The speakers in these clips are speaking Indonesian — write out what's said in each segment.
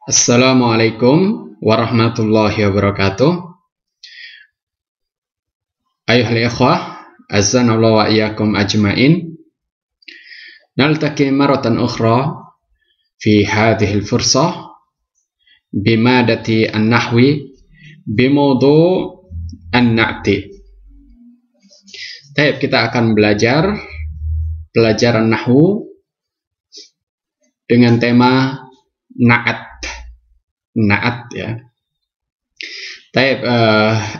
Assalamualaikum warahmatullahi wabarakatuh. Ayuhal ikhwah, azanallahu wa iyyakum ajmain. Naltaqi maratan ukhra fi hadhihi al-fursah bimadati an-nahwi bimawdu' an-na'ti. Baik, kita akan belajar pelajaran nahwu dengan tema na'at. Na'at ya. Baik,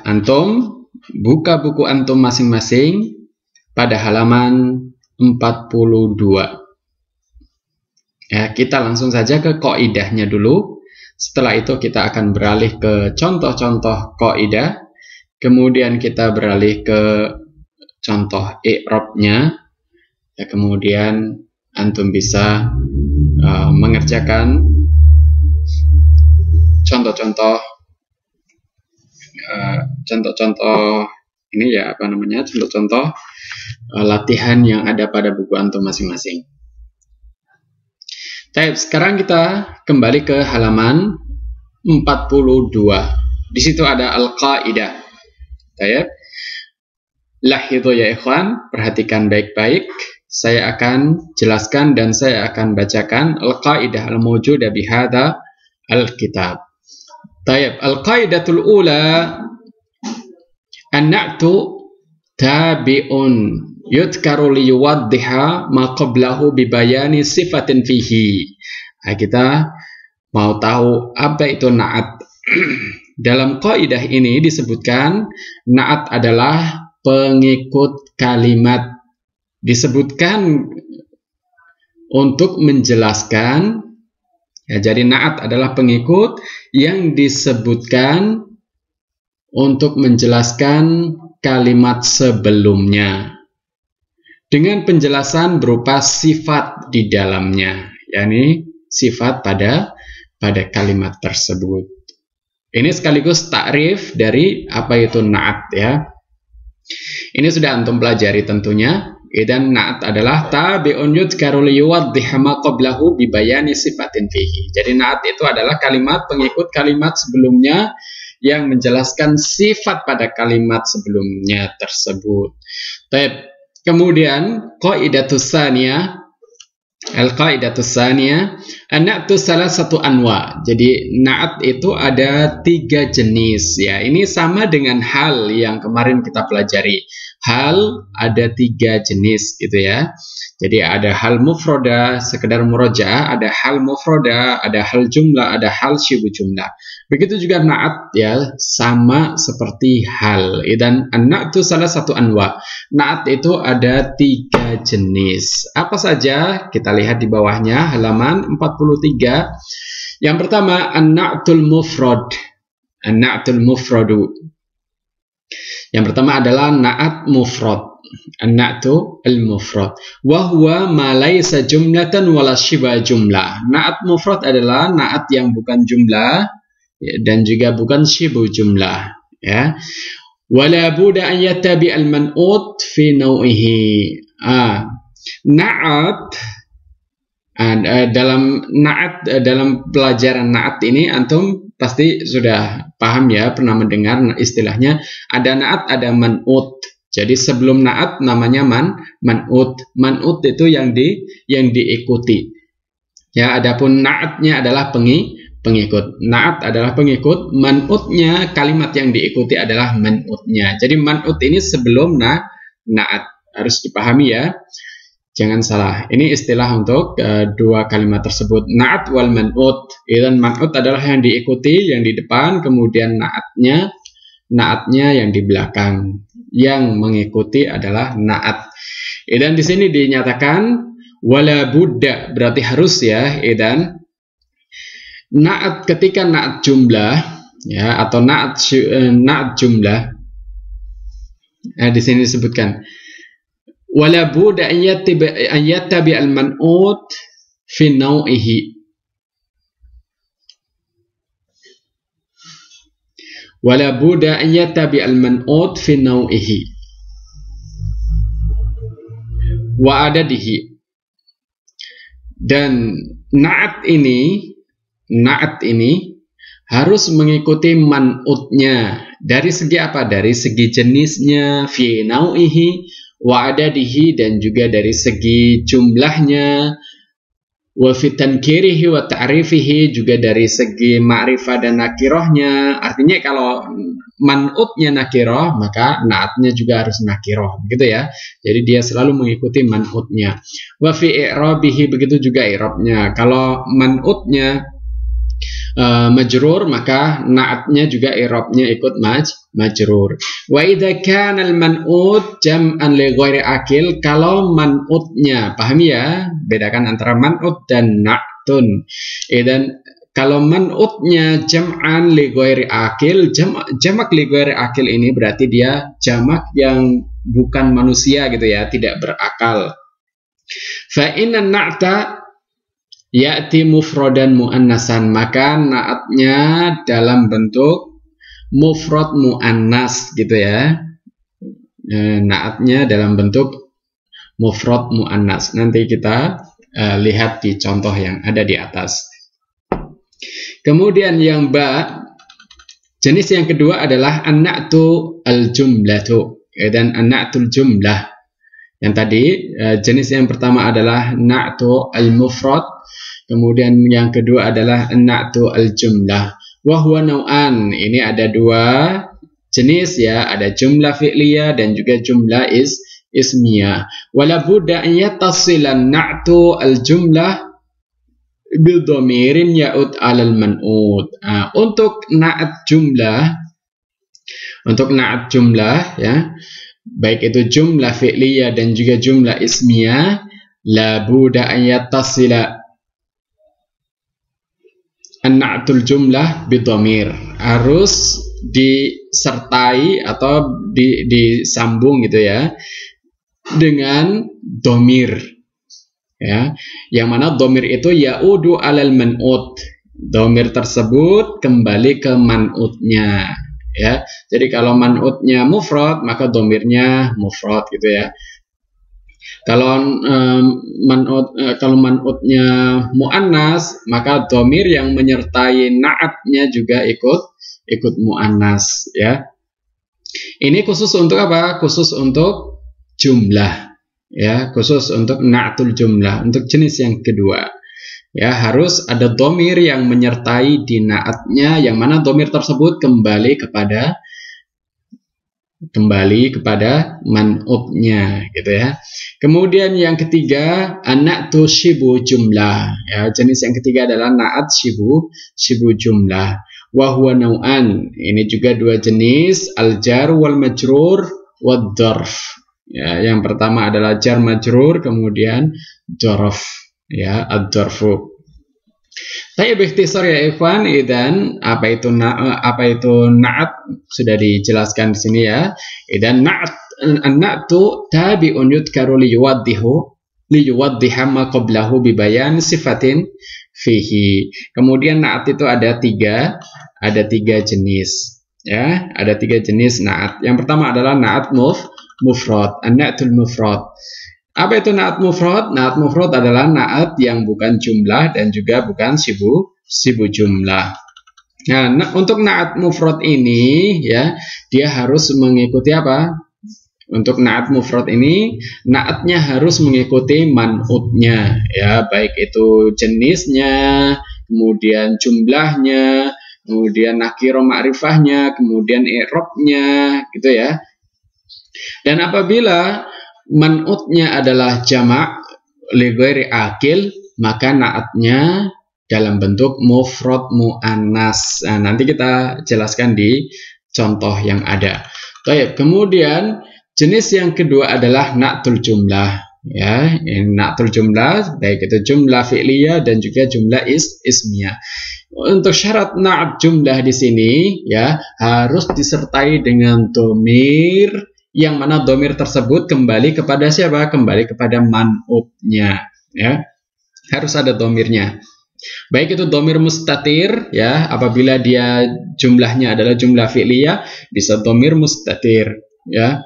antum buka buku antum masing-masing pada halaman 42. Ya, kita langsung saja ke qaidahnya dulu. Setelah itu kita akan beralih ke contoh-contoh qaidah. Kemudian kita beralih ke contoh i'rabnya. Ya, kemudian antum bisa mengerjakan contoh-contoh ini ya, contoh-contoh latihan yang ada pada buku antum masing-masing. Baik, sekarang kita kembali ke halaman 42. Di situ ada al-qaidah. Baik. Lahidhu ya ikhwan, perhatikan baik-baik. Saya akan jelaskan dan saya akan bacakan al-qaidah al-mawjudah bihadza al-kitab. Tayyib, al-qaidatul ula an-na'tu tabi'un yudhkaru liyuwaddiha ma qablahu bibayani sifatin fihi. Nah, kita mau tahu apa itu na'at. Dalam qaidah ini disebutkan na'at adalah pengikut kalimat, disebutkan untuk menjelaskan. Ya, jadi na'at adalah pengikut yang disebutkan untuk menjelaskan kalimat sebelumnya dengan penjelasan berupa sifat di dalamnya, yakni sifat pada kalimat tersebut. Ini sekaligus takrif dari apa itu na'at ya. Ini sudah antum pelajari tentunya. Dan na'at adalah tabi'un yudhkaru liyuwaddiha ma qablahu bibayani sifatin fihi. Jadi na'at itu adalah kalimat pengikut kalimat sebelumnya yang menjelaskan sifat pada kalimat sebelumnya tersebut. Baik. Kemudian qaidatus tsaniyah, al-qaidatus tsaniyah, an-na'tu salasatu anwa. Jadi na'at itu ada 3 jenis ya. Ini sama dengan hal yang kemarin kita pelajari. Hal ada 3 jenis gitu ya. Jadi ada hal mufroda, sekedar murojaah, ada hal mufroda, ada hal jumlah, ada hal syibu jumlah. Begitu juga na'at ya, sama seperti hal. Dan an-na'tu salah satu anwa. Na'at itu ada 3 jenis. Apa saja? Kita lihat di bawahnya halaman 43. Yang pertama an-na'tul mufrad. An-na'tul mufradu. Yang pertama adalah na'at mufrad. An-na'tu al-mufrad. Wa huwa ma laysa jumlatan wala shiba jumlah. Na'at mufrad adalah na'at yang bukan jumlah dan juga bukan shibu jumlah ya. Wala budda an yattabi al-man'ut fi naw'ihi. Na'at dalam pelajaran na'at ini antum pasti sudah paham ya, pernah mendengar istilahnya ada na'at, ada man'ut. Jadi sebelum na'at namanya man'ut. Man'ut itu yang diikuti. Ya, adapun na'atnya adalah pengikut. Na'at adalah pengikut, man'utnya kalimat yang diikuti adalah man'utnya. Jadi man'ut ini sebelum na'at. Harus dipahami ya. Jangan salah. Ini istilah untuk 2 kalimat tersebut. Na'at wal man'ut. Dan man'ut adalah yang diikuti, yang di depan, kemudian na'atnya yang di belakang. Yang mengikuti adalah na'at. Dan di sini dinyatakan wala budda, berarti harus ya. Dan na'at ketika na'at jumlah ya, atau na'at jumlah. Di sini disebutkan wala budda an yattabi al-man'ut fi naw'ihi. Wala budda an yattabi al-man'ut fi naw'ihi wa adadihi. Dan na'at ini na'at ini harus mengikuti man'utnya. Dari segi apa? Dari segi jenisnya, fi nau'ihi wa adadihi, dan juga dari segi jumlahnya, wa fi tankirihi wa ta'rifihi, juga dari segi ma'rifah dan nakirahnya. Artinya kalau man'utnya nakirah, maka na'atnya juga harus nakirah, begitu ya. Jadi dia selalu mengikuti man'utnya. Wa fi i'rabihi, begitu juga i'rabnya. Kalau man'utnya majrur, maka na'atnya juga i'rabnya ikut majrur. Wa idza kana al-man'ut jam'an li ghairi akil, kalau man'utnya, pahami ya, bedakan antara man'ut dan na'tun. Dan kalau man'utnya jam'an li ghairi akil, jamak li ghairi akil ini berarti dia jamak yang bukan manusia gitu ya, tidak berakal. Fa inna na'ta ya'ti mufradan muannasan, maka na'atnya dalam bentuk mufrad muannas gitu ya. Na'atnya dalam bentuk mufrad muannas. Nanti kita lihat di contoh yang ada di atas. Kemudian yang jenis yang kedua adalah an-na'tu al-jumlatu, dan an-na'tul jumlah. Yang tadi jenis yang pertama adalah na'tu al-mufrad, kemudian yang kedua adalah na'tu al-jumlah. Wa huwa nau'an, ini ada dua jenis ya, ada jumlah fi'liyah dan juga jumlah ismiyah. Wala budda an yattasila na'tu al-jumlah bil dhamirin ya'ud 'alal man'ut. Untuk na'at jumlah ya, baik itu jumlah fi'liyah dan juga jumlah ismiyah, la budda an yattasila an-na'tul jumlah bidhamir, harus disertai atau disambung gitu ya dengan dhamir ya, yang mana dhamir itu ya'udu 'alal man'ut, dhamir tersebut kembali ke man'utnya ya. Jadi kalau man'utnya mufrad, maka dhamirnya mufrad gitu ya. Kalau man'utnya muannas, maka dhamir yang menyertai na'atnya juga ikut muannas ya. Ini khusus untuk apa? Khusus untuk jumlah ya, khusus untuk na'tul jumlah, untuk jenis yang kedua. Ya, harus ada dhamir yang menyertai di na'atnya, yang mana dhamir tersebut kembali kepada man'utnya gitu ya. Kemudian yang ketiga, an-na'tu shibu jumlah ya. Jenis yang ketiga adalah na'at shibu jumlah. Wa huwa nau'an, ini juga dua jenis, al-jar wal majrur wad dzarf ya. Yang pertama adalah jar majrur, kemudian dzarf ya, ad-dzarfu. Tayyib, ikhtisar ya ikhwan. Idan apa itu na'at sudah dijelaskan di sini ya. Idan an-na'tu tabi'un yudkaru liyuwaddiha ma qablahu bi bayan sifatin fihi. Kemudian na'at itu ada tiga jenis ya, ada tiga jenis na'at. Yang pertama adalah na'at mufrad, an-na'tul mufrad. Apa itu na'at mufrad? Na'at mufrad adalah na'at yang bukan jumlah dan juga bukan sibu jumlah. Nah, untuk na'at mufrad ini ya, dia harus mengikuti apa? Untuk na'at mufrad ini, na'atnya harus mengikuti man'utnya ya, baik itu jenisnya, kemudian jumlahnya, kemudian nakirah ma'rifahnya, kemudian i'rabnya gitu ya. Dan apabila man'utnya adalah jamak li ghairi akil, maka na'atnya dalam bentuk mufrad muannas. Nah, nanti kita jelaskan di contoh yang ada. Baik, kemudian jenis yang kedua adalah na'tul jumlah ya. Na'tul jumlah baik itu jumlah fi'liyah dan juga jumlah ismiyah. Untuk syarat na'at jumlah di sini ya, harus disertai dengan dhamir, yang mana dhamir tersebut kembali kepada siapa? Kembali kepada man'utnya ya. Harus ada dhamirnya. Baik itu dhamir mustatir ya, apabila dia jumlahnya adalah jumlah fi'liyah, bisa dhamir mustatir ya,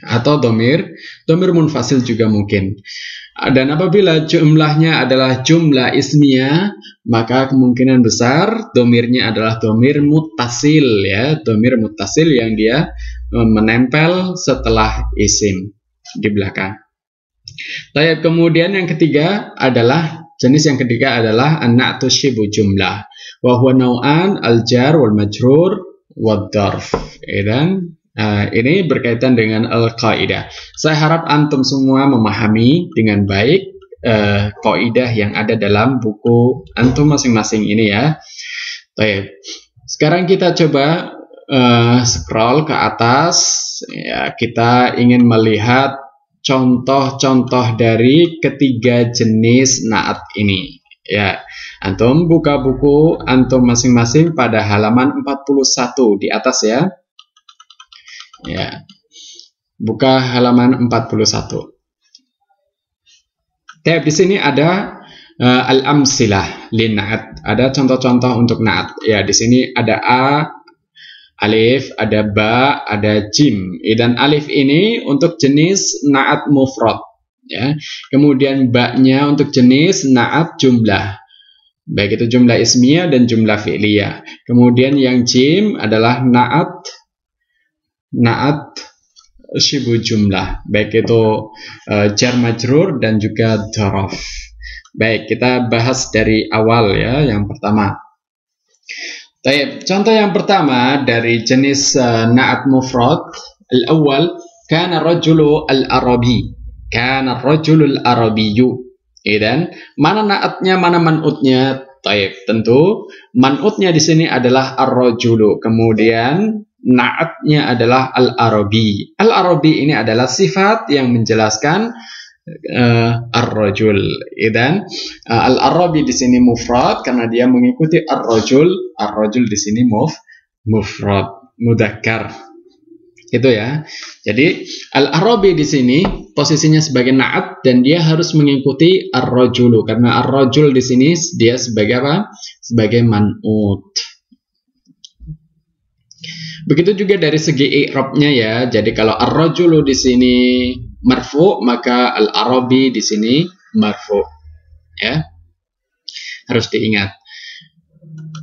atau dhamir munfasil juga mungkin. Dan apabila jumlahnya adalah jumlah ismiyah, maka kemungkinan besar domirnya adalah domir muttasil, ya, domir muttasil yang dia menempel setelah isim di belakang. Baik, kemudian yang ketiga adalah jenis yang ketiga adalah an-na'tu syibu jumlah, wa huwa nau'an al-jar wal majrur wad darf. Dan ini berkaitan dengan al-qaidah. Saya harap antum semua memahami dengan baik kaidah yang ada dalam buku antum masing-masing ini, ya. Baik. Sekarang kita coba scroll ke atas, ya, kita ingin melihat contoh-contoh dari ketiga jenis na'at ini, ya. Antum buka buku antum masing-masing pada halaman 41 di atas, ya. Ya. Buka halaman 41. Di sini ada al-amsilah lin na'at. Ada contoh-contoh untuk na'at. Ya, di sini ada a, alif, ada ba, ada jim. Dan alif ini untuk jenis na'at mufrad, ya. Kemudian ba-nya untuk jenis na'at jumlah, baik itu jumlah ismiyah dan jumlah fi'liyah. Kemudian yang jim adalah na'at syibu jumlah, baik itu jar majrur dan juga dzaraf. Baik, kita bahas dari awal, ya, yang pertama. Baik, contoh yang pertama dari jenis na'at mufrad, al-awwal kana rajulu al-arabi. Kana rajulu al-arabiyyu. Dan mana na'atnya, mana man'utnya? Baik, tentu man'utnya di sini adalah ar-rajulu. Kemudian na'atnya adalah al-arabi. Al-arabi ini adalah sifat yang menjelaskan ar-rajul. Dan al-arabi di sini mufrad karena dia mengikuti ar-rajul. Ar-rajul di sini mufrad, mudzakkar. Itu, ya. Jadi al-arabi di sini posisinya sebagai na'at dan dia harus mengikuti ar-rajulu karena ar-rajul di sini dia sebagai apa? Sebagai man'ut. Begitu juga dari segi i'rabnya, ya. Jadi kalau ar-rajulu di sini marfu, maka al-arabi di sini marfu, ya. Harus diingat.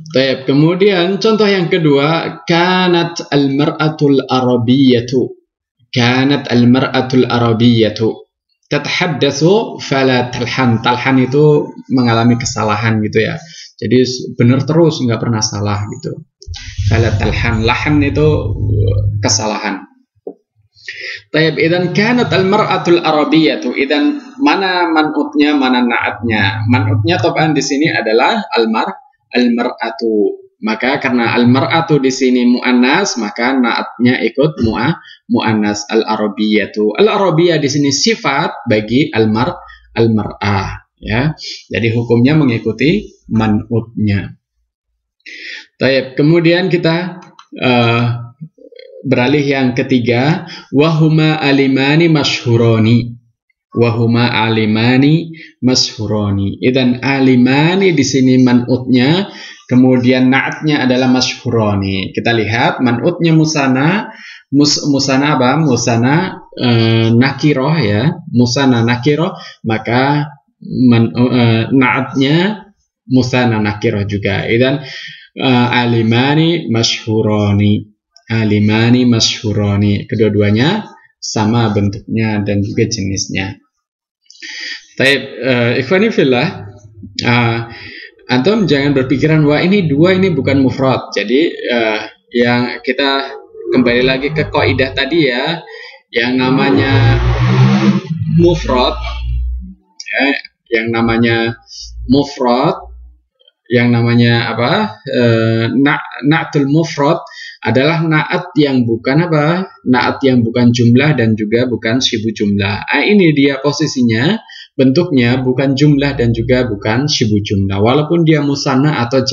Baik, kemudian contoh yang kedua, kanat al-mar'atul arabiyyatu. Kanat al-mar'atul arabiyyatu tatahaddatsu fala talhan. Talhan itu mengalami kesalahan, gitu, ya. Jadi benar terus, nggak pernah salah, gitu. Fala talhan, lahan itu kesalahan. Tayyib, idan kanat al-mar'atul arabiyyatu. Idan mana man'utnya, mana na'atnya? Man'utnya topan di sini adalah al-mar'atu. Maka karena al-mar'atu di sini muannas, maka na'atnya ikut muannas, al-arabiyyatu. Al-arabiyyah di sini sifat bagi al-mar'ah, ya. Jadi hukumnya mengikuti man'utnya. Tayyib, kemudian kita beralih yang ketiga, wahuma alimani masyhurani. Wahuma alimani masyhurani. Dan alimani di sini man'utnya, kemudian na'atnya adalah masyhurani. Kita lihat man'utnya musana. Musana apa? Musana nakiroh, ya. Musana nakiroh, maka na'atnya musana nakiroh juga. Dan alimani masyhurani. Alimani masyhurani. Kedua-duanya sama bentuknya dan juga jenisnya. Taib, ikhwani fillah, antum jangan berpikiran wah ini dua ini bukan mufrad. Jadi yang kita kembali lagi ke kaidah tadi, ya, yang namanya mufrad, ya, yang namanya mufrad, yang namanya apa? Na'tul mufrad adalah na'at yang bukan apa? Na'at yang bukan jumlah dan juga bukan syibu jumlah. Ini dia posisinya, bentuknya bukan jumlah dan juga bukan syibu jumlah. Walaupun dia musanna atau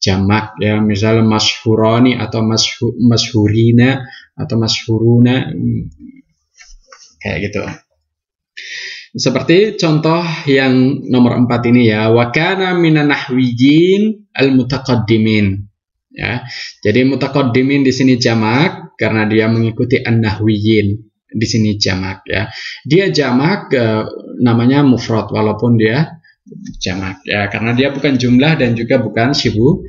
jamak, ya, misalnya masyhurani atau masyhurina atau masyhuruna, kayak gitu. Seperti contoh yang nomor 4 ini, ya, wa kana minan nahwiyyin al-mutaqaddimin. Ya, jadi mutaqaddimin di sini jamak karena dia mengikuti an-nahwiyyin. di sini jamak ya. Dia jamak namanya mufrad walaupun dia jamak ya, karena dia bukan jumlah dan juga bukan sibu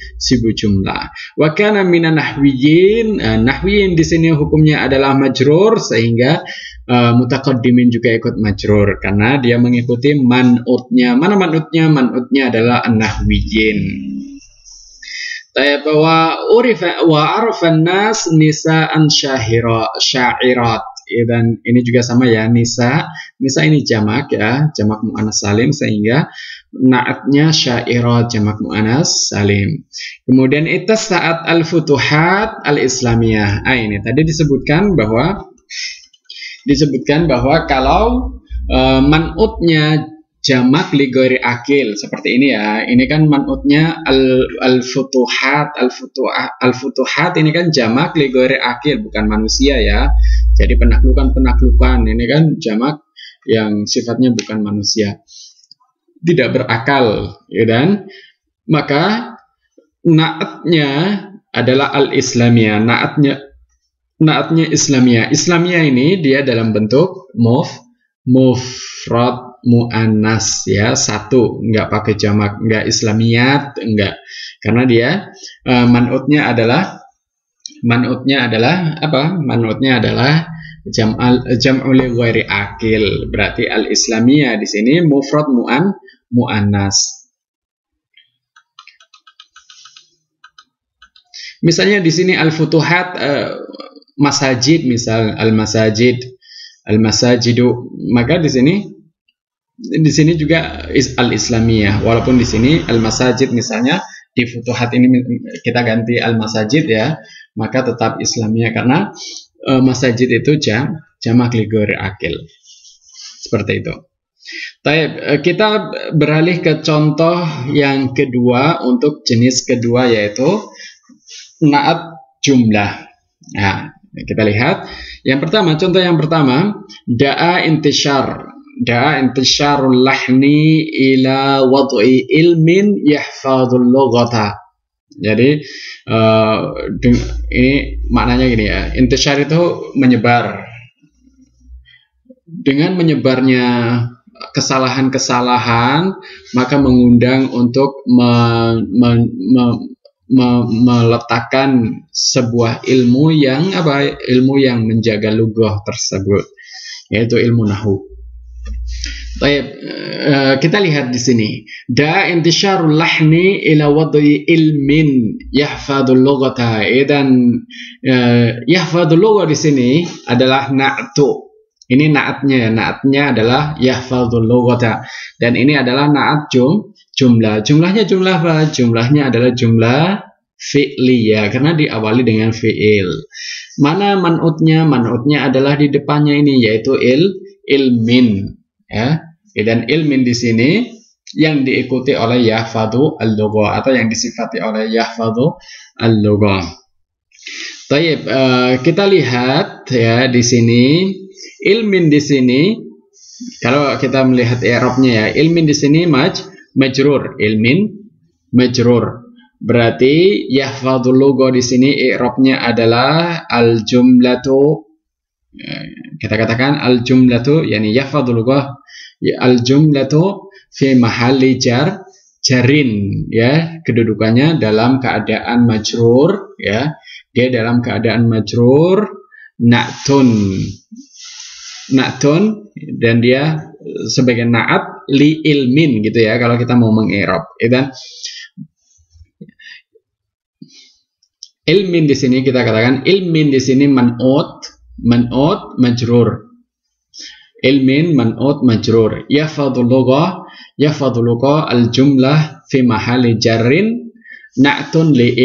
jumlah. Wa kana minan nahwiyin, nahwiyin di sini hukumnya adalah majrur, sehingga mutaqaddimin juga ikut majrur karena dia mengikuti man'utnya. Mana man'utnya? Man'utnya adalah an-nahwiyin. Wa arafan nas nisa'an sya'irat. Dan ini juga sama ya, nisa ini jamak ya, jamak muannas salim, sehingga naatnya syairat, jamak muannas salim. Kemudian itas saat al-futuhat al-islamiyah. Ini tadi disebutkan bahwa kalau man'utnya jamak li ghairi akil seperti ini ya. Ini kan man'utnya al-futuhat ini kan jamak li ghairi akil, bukan manusia ya. Jadi penaklukan ini kan jamak yang sifatnya bukan manusia, tidak berakal, ya kan? Maka naatnya adalah al-islamiyah. Naatnya islamiyah. Islamiyah ini dia dalam bentuk mufrad muannas ya, satu, enggak pakai jamak, enggak islamiyat, enggak, karena dia man'utnya adalah apa? Man'utnya adalah jam'u li ghairi akil. Berarti al-islamiyah di sini mufrad muannas. Misalnya di sini al-futuhat masajid, misal al-masajidu, maka di sini juga al-islamiyah, walaupun di sini al-masajid misalnya, di futuhat ini kita ganti al-masajid ya, maka tetap islamiyah karena masajid itu jamak li ghairi akil. Seperti itu. Baik, kita beralih ke contoh yang kedua untuk jenis kedua, yaitu naat jumlah. Nah, kita lihat contoh yang pertama, da'a intisyarul lahni ila wad'i ilmin yahfadhul lughata. Jadi ini maknanya gini ya, intisyar itu menyebar. Dengan menyebarnya kesalahan-kesalahan, maka mengundang untuk meletakkan sebuah ilmu yang menjaga lughah tersebut, yaitu ilmu nahwu. Baik, kita lihat di sini. Da intisyarul lahni ila wad'i ilmin yahfadul lughata. Dan yahfadul lughah di sini adalah na'tu. Ini naatnya. Naatnya adalah yahfadul lughata. Dan ini adalah naat jumlah. Jumlahnya jumlah apa? Jumlahnya adalah jumlah fi'liyah karena diawali dengan fi'il. Mana man'utnya? Man'utnya adalah di depannya ini, yaitu ilmin. Ya, dan ilmin di sini yang diikuti oleh yahfadhu al-lughah atau yang disifati oleh yahfadhu al-lughah. Baik, kita lihat ya di sini ilmin di sini, kalau kita melihat i'rabnya ya, ilmin di sini majrur, ilmin majrur. Berarti yahfadhu al-lughah di sini i'rabnya adalah al-jumlatu. Kita katakan al-jumlatu, yani yahfadhul lughah, al-jumlatu fi mahalli jarin ya, kedudukannya dalam keadaan majrur ya. Dia dalam keadaan majrur na'tun, dan dia sebagai na'at li ilmin gitu ya, kalau kita mau mengi'rab. Dan ilmin di sini kita katakan ilmin di sini man'ut majrur. Ilmin man'ut majrur. Yahfadhul lughah al-jumlah fi mahalli jarrin na'tun li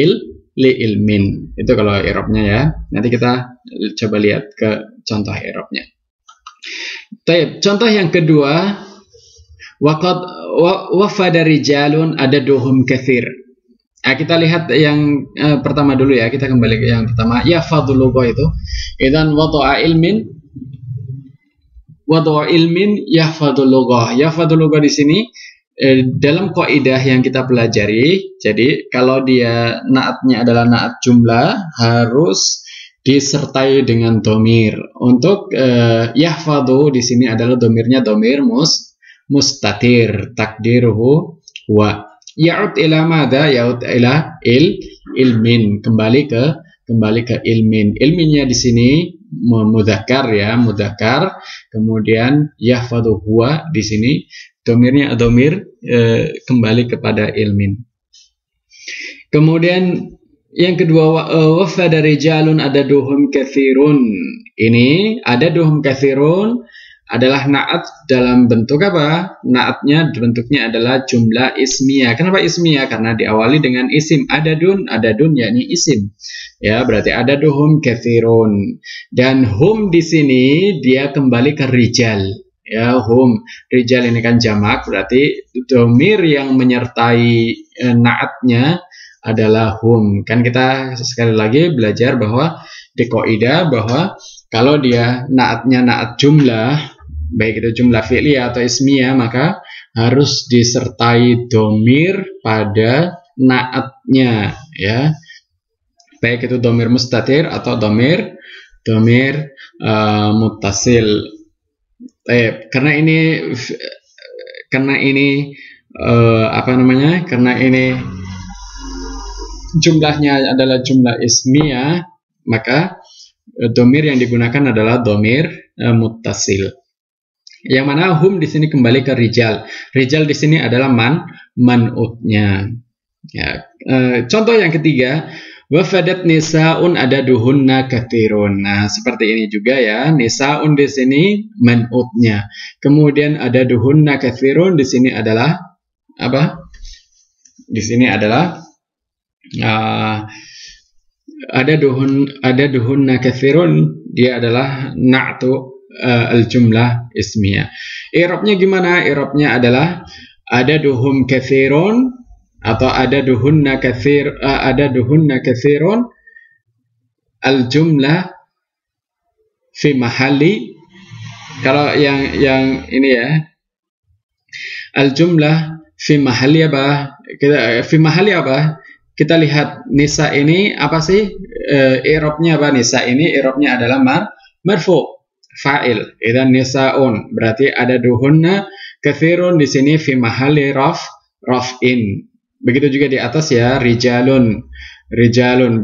ilmin. Itu kalau i'rabnya ya. Nanti kita coba lihat ke contoh i'rabnya. Baik, contoh yang kedua, waqad wafada rijalun adaduhum katsir. Kita lihat yang pertama dulu ya, kita kembali ke yang pertama, yahfadhul lughah itu. Idzan wada'a ilmin yahfadhul lughah. Yahfadhul lughah di sini dalam kaidah yang kita pelajari, jadi kalau dia naatnya adalah naat jumlah, harus disertai dengan domir. Untuk yahfadhu di sini adalah domirnya domir mustatir, takdiruhu wa. Ya'ud ila madha? Ya'ud ila ilmin, kembali ke ilmin. Ilminnya di sini mudzakkar ya, mudzakkar. Kemudian yahfadhu huwa di sini domirnya domir kembali kepada ilmin. Kemudian yang kedua, wafada rijalun adaduhum katsirun. Ini adaduhum katsirun adalah naat dalam bentuk apa? Naatnya bentuknya adalah jumlah ismiyah. Kenapa ismiyah? Karena diawali dengan isim. Adadun yakni isim. Ya, berarti adaduhum katsirun. Dan hum di sini dia kembali ke rijal. Ya, hum. Rijal ini kan jamak, berarti domir yang menyertai naatnya adalah hum. Kan kita sekali lagi belajar bahwa di kaidah bahwa kalau dia naatnya naat jumlah, baik itu jumlah fi'liyah atau ismiyah, maka harus disertai domir pada naatnya ya. Baik itu domir mustatir atau domir muttasil. Karena ini jumlahnya adalah jumlah ismiyah, maka domir yang digunakan adalah domir muttasil. Yang mana hum di sini kembali ke rijal. Rijal di sini adalah man'utnya. Ya. Contoh yang ketiga, wafadat nisaun adaduhunna katsirun. Nah, seperti ini juga ya. Nisaun di sini man'utnya. Kemudian adaduhunna katsirun di sini adalah apa? Di sini adalah adaduhunna katsirun, dia adalah na'tu al-jumlah ismiyah. I'rabnya gimana? I'rabnya adalah adaduhum katsirun atau adaduhunna katsirun al-jumlah fi mahalli. Kalau yang ini ya, al-jumlah fi mahalli apa? Kita lihat nisa ini apa sih? I'rabnya apa? Nisa ini i'rabnya adalah marfu, fa'il. Idzan nisaun berarti adaduhunna katsirun di sini fi mahalli raf'in. Begitu juga di atas ya, rijalun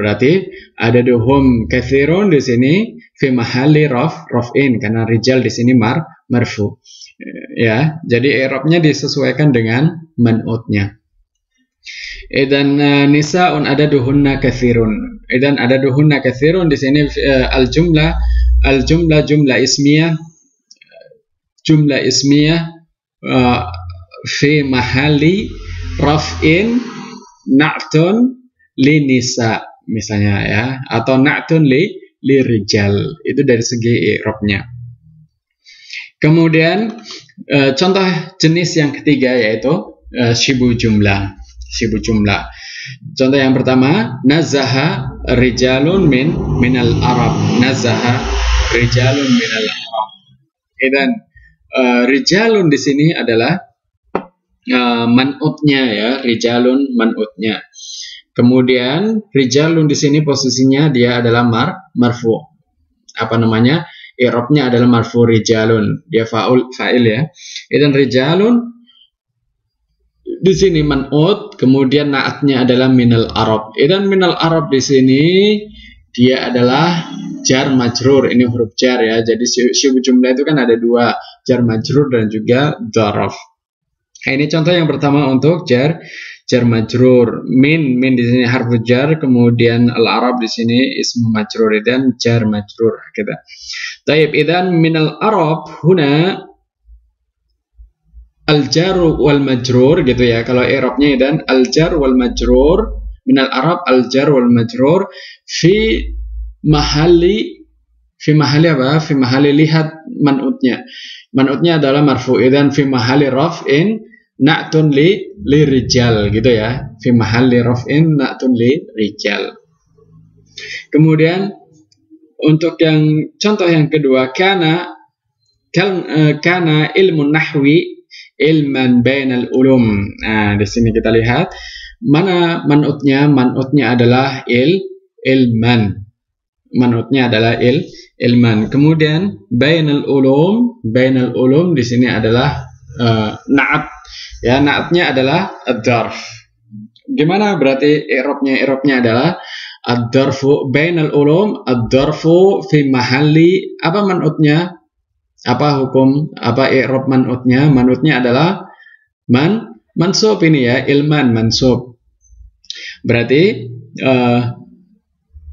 berarti adaduhum katsirun di sini fi mahalli raf'in, karena rijal di sini marfu. Ya, jadi i'rabnya disesuaikan dengan man'utnya. Idan nisaun adaduhunna katsirun. Idan adaduhunna katsirun di sini al-jumlah jumlah ismiyah fi mahalli raf'in na'tun li nisa misalnya ya, atau na'tun li rijal. Itu dari segi i'rabnya. Kemudian contoh jenis yang ketiga yaitu syibu jumlah. Contoh yang pertama, nazaha rijalun minal arab. Nazaha rijalun minal arab. Dan rijalun di sini adalah man'utnya ya, rijalun man'utnya. Kemudian rijalun di sini posisinya dia adalah marfu. I'rabnya adalah marfu rijalun. Dia fa'il ya. Dan rijalun di sini man'ut, kemudian naatnya adalah minal arab. Dan minal arab di sini dia adalah jar majrur. Ini huruf jar ya. Jadi syibu jumlah itu kan ada dua, jar majrur dan juga dzaraf. Nah, ini contoh yang pertama untuk jar majrur. Min di sini harfu jar, kemudian al arab di sini ismu majrur dan jar majrur kita. Taib, idzan minal arab huna al-jar wal majrur gitu ya. Kalau i'rabnya dan al-jar wal majrur minal arab, al-jar wal majrur fi mahalli apa? Fi mahalli, lihat man'utnya. Man'utnya adalah marfu, dan fi mahalli raf'in na'tun li rijal gitu ya. Fi mahalli raf'in na'tun li rijal. Kemudian untuk yang contoh yang kedua, kana ilmu nahwi ilman bainal ulum. Nah, di sini kita lihat mana man'utnya. Man'utnya adalah ilman. manutnya adalah ilman. Kemudian bainal ulum di sini adalah na'at. Ya, na'atnya adalah ad-darf. Gimana berarti i'rabnya? I'rabnya adalah ad-darfu bainal ulum, ad-darfu fi mahalli, apa manutnya? Apa hukum, apa i'rab manutnya? Manutnya adalah mansub ini ya, ilman mansub. Berarti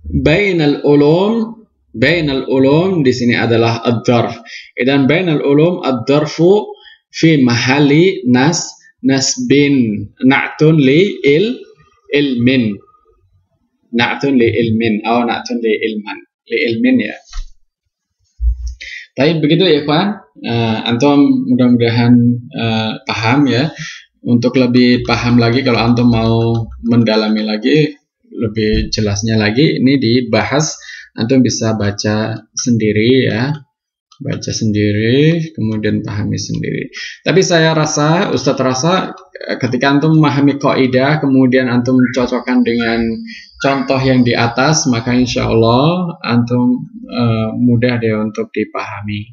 bainal ulum di sini adalah ad-darf. Dan bainal ulum ad-darfu fi mahalli nasbin na'tun li ilmin. Na'tun li ilmin atau na'tun li ilmin ya. Tapi begitu ya ikhwan, antum mudah-mudahan paham ya. Untuk lebih paham lagi, kalau antum mau mendalami lagi, lebih jelasnya lagi, ini dibahas, antum bisa baca sendiri ya, baca sendiri, kemudian pahami sendiri. Tapi saya rasa, Ustadz rasa, ketika antum memahami kaidah, kemudian antum cocokkan dengan contoh yang di atas, maka insya Allah antum mudah deh untuk dipahami.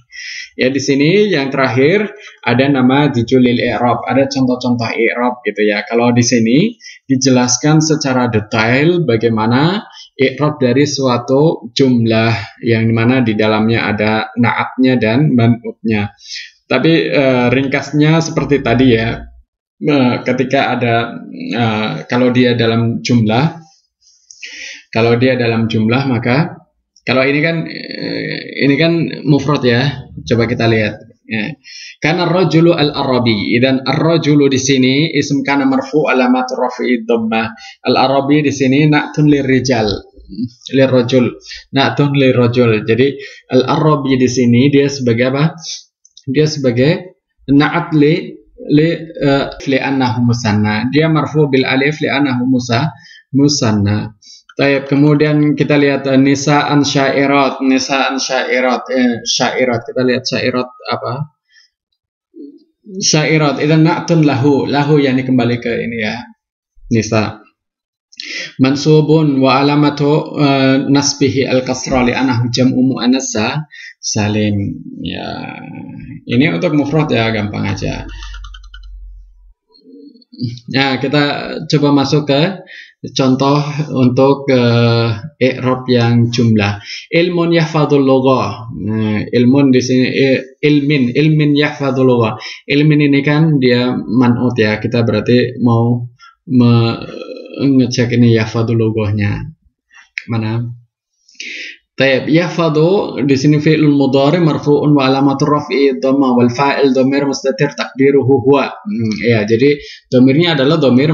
Ya, di sini yang terakhir ada nama dijulil i'rab, ada contoh-contoh i'rab gitu ya. Kalau di sini dijelaskan secara detail bagaimana i'rab dari suatu jumlah yang mana di dalamnya ada na'atnya dan man'utnya. Tapi ringkasnya seperti tadi ya. Ketika ada kalau dia dalam jumlah maka kalau ini kan mufrad ya. Coba kita lihat. Ya. Karena ar-rajulu al-arabi, dan ar-rajulu di sini ism kana marfu alamat rafi'i dhammah. Al-arabi di sini na'tun lirrijal, lirrajul, na'tun lirrajul. Jadi al-arabi di sini dia sebagai apa? Dia sebagai na'at li annahu musanna. Dia marfu bil alif li annahu musanna. Baik, kemudian kita lihat nisa'an syairat, syairat. Kita lihat syairat apa? Syairat itu na'tun lahu yani kembali ke ini ya. Nisa. Mansubun wa alamatu nasbihi al-kasra li annahu jam'u muannas salim. Ya. Ini untuk mufrad ya, gampang aja. Nah, kita coba masuk ke contoh untuk i'rab yang jumlah. Ilmun yahfadzul lughah. Nah, ilmun di sini ilmin yahfadzul lughah. Ilmin ini kan dia man'ut ya. Kita berarti mau ngecek ini yahfadzul lughahnya. Mana? Taib, yahfadhu di sini fi'lun mudhari marfu'un wa alamatur raf'i dhamma wal fa'il dhamir mustatir taqdiruhu huwa. Ya, jadi dhamirnya adalah dhamir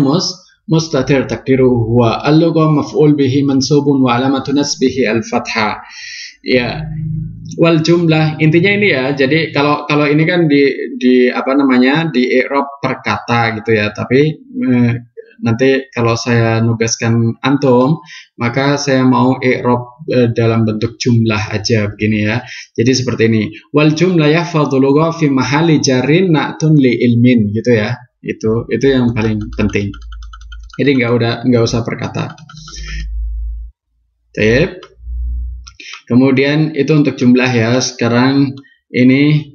mustatir taqdiruhu huwa. Al-lugha maf'ul bihi mansubun wa alamatu nasbihi al-fathah. Ya. Wal jumlah, intinya ini ya. Jadi kalau ini kan di apa namanya? Di i'rab per kata gitu ya. Tapi nanti kalau saya nugaskan antum, maka saya mau i'rab dalam bentuk jumlah aja begini ya. Jadi seperti ini. Wal jumlah yahfadhu lugha fi mahalli jarrin na'tun li ilmin gitu ya. Itu yang paling penting. Jadi nggak usah perkata. Baik. Kemudian itu untuk jumlah ya. Sekarang ini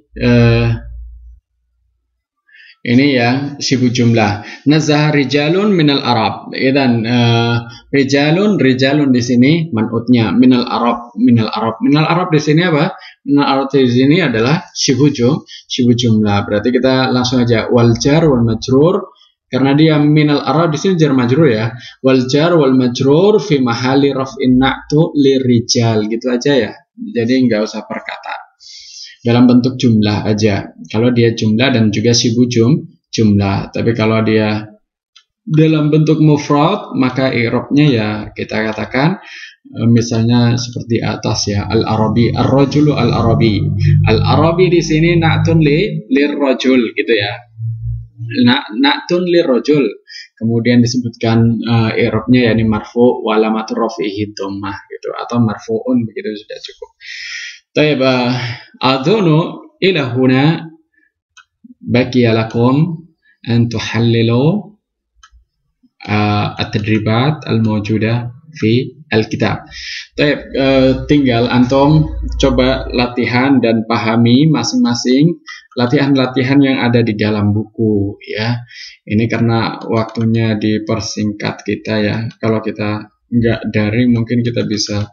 ya sibuk jumlah. Nazah rijalun minal Arab. Dan rijalun di sini man'utnya minal Arab. Minal Arab di sini apa? Minal Arab di sini adalah sibuk jumlah. Berarti kita langsung aja wal jar wal majrur. Karena dia minal Arab di sini jar majrur ya. Wal jar wal majrur fi mahali raf'in na'tu lirijal gitu aja ya. Jadi nggak usah perkata. Dalam bentuk jumlah aja. Kalau dia jumlah dan juga sibuk jumlah. Tapi kalau dia dalam bentuk mufrad, maka i'rabnya ya kita katakan misalnya seperti atas ya, al-arabi, ar-rajulu al-arabi. Al-arabi di sini na'tun lirrajul gitu ya. Na'tun lirrajul. Kemudian disebutkan i'rabnya yakni marfu wa alamatur rafihi dhammah gitu, atau marfu'un begitu sudah cukup. طيب أظن إلى هنا بقي لكم أن تحللوا التدريبات الموجودة في Alkitab. Tinggal antum coba latihan dan pahami masing-masing latihan-latihan yang ada di dalam buku ya. Ini karena waktunya dipersingkat kita ya. Kalau kita nggak daring mungkin kita bisa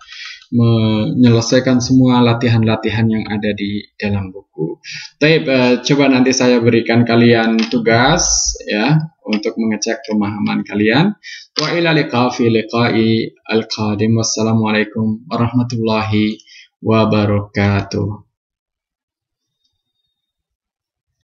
menyelesaikan semua latihan-latihan yang ada di dalam buku. Coba nanti saya berikan kalian tugas ya untuk mengecek pemahaman kalian. Wa ila liqa fi liqa'i al-qadim. Wassalamualaikum warahmatullahi wabarakatuh.